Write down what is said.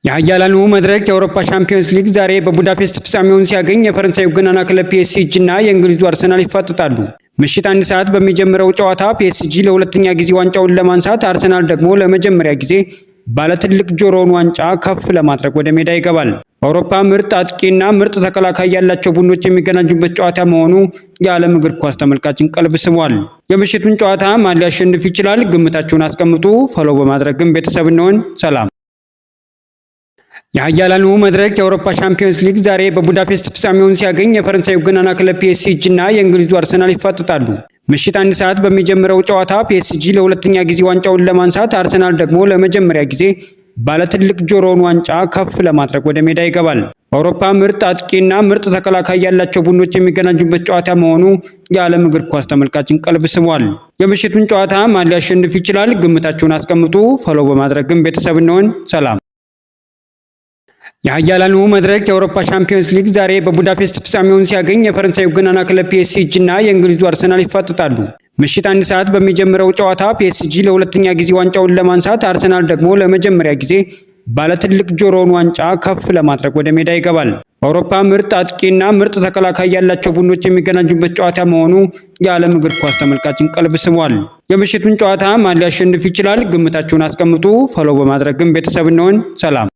የኃያላኑ መድረክ የአውሮፓ ሻምፒዮንስ ሊግ ዛሬ በቡዳፔስት ፍጻሜውን ሲያገኝ የፈረንሳዩ ገናና ክለብ ፒኤስጂ እና የእንግሊዙ አርሰናል ይፋጠጣሉ። ምሽት 1 ሰዓት በሚጀምረው ጨዋታ ፒኤስጂ ለሁለተኛ ጊዜ ዋንጫውን ለማንሳት፣ አርሰናል ደግሞ ለመጀመሪያ ጊዜ ባለትልቅ ጆሮውን ዋንጫ ከፍ ለማድረግ ወደ ሜዳ ይገባል። በአውሮፓ ምርጥ አጥቂና ምርጥ ተከላካይ ያላቸው ቡድኖች የሚገናኙበት ጨዋታ መሆኑ የዓለም እግር ኳስ ተመልካችን ቀልብ ስቧል። የምሽቱን ጨዋታ ማን ሊያሸንፍ ይችላል? ግምታችሁን አስቀምጡ። ፎሎ በማድረግም ቤተሰብ እንሆን። ሰላም። የኃያላኑ መድረክ የአውሮፓ ሻምፒዮንስ ሊግ ዛሬ በቡዳፔስት ፍጻሜውን ሲያገኝ የፈረንሳዩ ገናና ክለብ ፒኤስጂ እና የእንግሊዙ አርሰናል ይፋጠጣሉ። ምሽት 1 ሰዓት በሚጀምረው ጨዋታ ፒኤስጂ ለሁለተኛ ጊዜ ዋንጫውን ለማንሳት፣ አርሰናል ደግሞ ለመጀመሪያ ጊዜ ባለትልቅ ጆሮውን ዋንጫ ከፍ ለማድረግ ወደ ሜዳ ይገባል። በአውሮፓ ምርጥ አጥቂና ምርጥ ተከላካይ ያላቸው ቡድኖች የሚገናኙበት ጨዋታ መሆኑ የዓለም እግር ኳስ ተመልካችን ቀልብ ስቧል። የምሽቱን ጨዋታ ማን ሊያሸንፍ ይችላል? ግምታችሁን አስቀምጡ። ፎሎ በማድረግም ቤተሰብ እንሆን። ሰላም። የኃያላኑ መድረክ የአውሮፓ ሻምፒዮንስ ሊግ ዛሬ በቡዳፔስት ፍጻሜውን ሲያገኝ የፈረንሳዩ ገናና ክለብ ፒኤስጂ እና የእንግሊዙ አርሰናል ይፋጠጣሉ። ምሽት 1 ሰዓት በሚጀምረው ጨዋታ ፒኤስጂ ለሁለተኛ ጊዜ ዋንጫውን ለማንሳት፣ አርሰናል ደግሞ ለመጀመሪያ ጊዜ ባለትልቅ ጆሮውን ዋንጫ ከፍ ለማድረግ ወደ ሜዳ ይገባል። በአውሮፓ ምርጥ አጥቂና ምርጥ ተከላካይ ያላቸው ቡድኖች የሚገናኙበት ጨዋታ መሆኑ የዓለም እግር ኳስ ተመልካችን ቀልብ ስቧል። የምሽቱን ጨዋታ ማን ሊያሸንፍ ይችላል? ግምታችሁን አስቀምጡ። ፎሎ በማድረግም ቤተሰብ እንሆን። ሰላም።